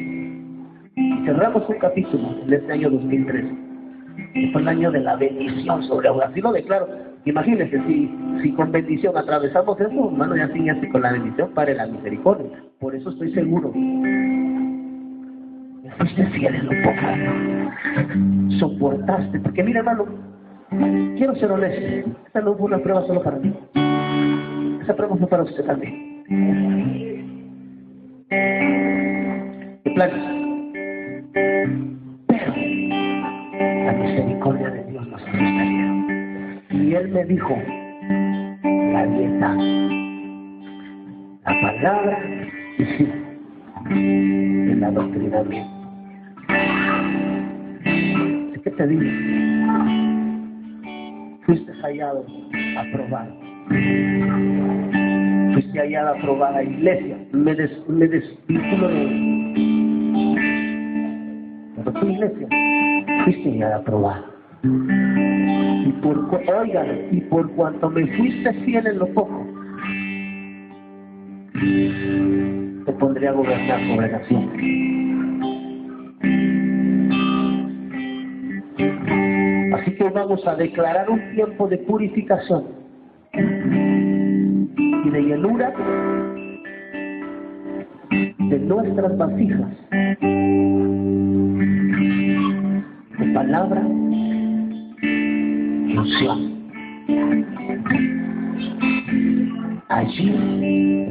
Y cerramos un capítulo en este año 2013, que fue el año de la bendición sobre ahora. Así lo declaro. Imagínense, si con bendición atravesamos eso, hermano, ya sin así con la bendición pare la misericordia. Por eso estoy seguro. Fuiste fiel en lo poco. Soportaste. Porque mira, hermano, quiero ser honesto. Esta no fue una prueba solo para mí. Esa prueba fue para usted también. ¿Qué planes? Pero la misericordia de Dios nos sostenía. Y Él me dijo, la dieta, la palabra y sí, el adoctrinamiento. ¿Qué te digo? Fuiste hallado, aprobado. Fuiste hallada, aprobada, iglesia. Me desvinculo de tu iglesia. Fuiste hallada, aprobada. Y por cuanto me fuiste fiel en lo poco, te pondré a gobernar sobre naciones. Así que vamos a declarar un tiempo de purificación y de llenura de nuestras vasijas de palabra y unción. Allí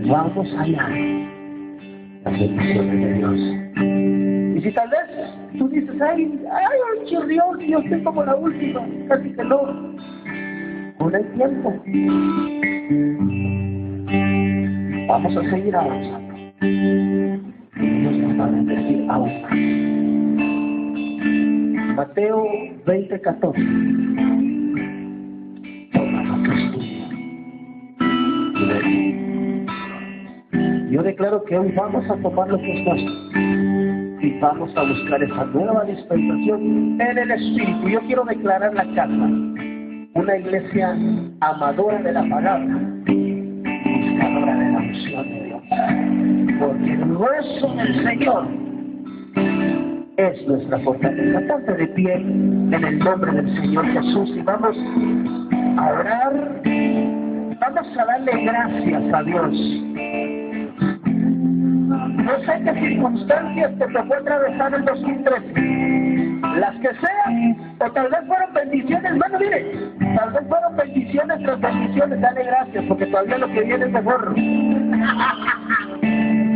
vamos a hallar las bendiciones de Dios. Y si tal vez tú dices, ay, chirrión, yo estoy como la última, casi que no. Aún hay tiempo. Vamos a seguir avanzando. Dios nos va a bendecir aún. Mateo 20:14. Toma lo que es tuyo. Yo declaro que hoy vamos a tomar lo que es nuestro. Y vamos a buscar esa nueva dispensación en el Espíritu. Yo quiero declarar la casa, una iglesia amadora de la palabra, buscadora de la unción de Dios. Porque el gozo del Señor es nuestra fortaleza. Ponte de pie en el nombre del Señor Jesús y vamos a orar. Vamos a darle gracias a Dios. No sé qué circunstancias te tocó atravesar el 2013. Las que sean, o tal vez fueron bendiciones, hermano, mire, tal vez fueron bendiciones tras bendiciones, dale gracias, porque todavía lo que viene es mejor.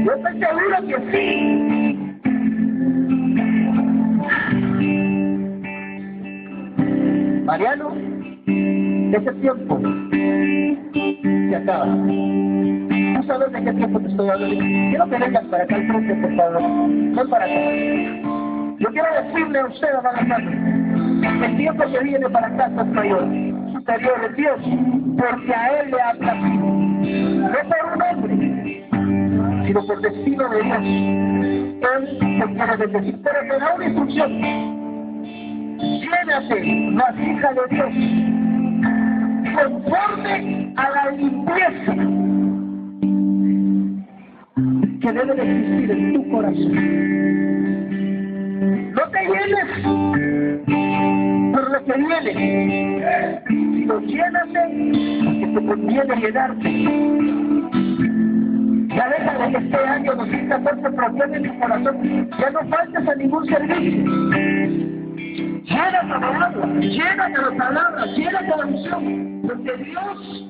Yo estoy seguro que sí. Mariano, ese tiempo se acaba. ¿Tú sabes de qué tiempo te estoy hablando? Quiero que vengas para acá al frente, por favor. Ven para acá. Yo quiero decirle a usted, amado hermano, el tiempo que viene para acá es mayor, superior de Dios, porque a Él le ha placido. No por un hombre, sino por destino de Dios. Él te quiere bendecir, pero te da una instrucción. llénate, vasija de Dios, conforme a la limpieza que debe de existir en tu corazón. No te llenes por lo que viene, sino llénate porque te conviene llenarte. Ya deja de que este año 2014 proclame en tu corazón, ya no faltes a ningún servicio. Llénate de agua, llénate de palabras, llénate de unción, porque Dios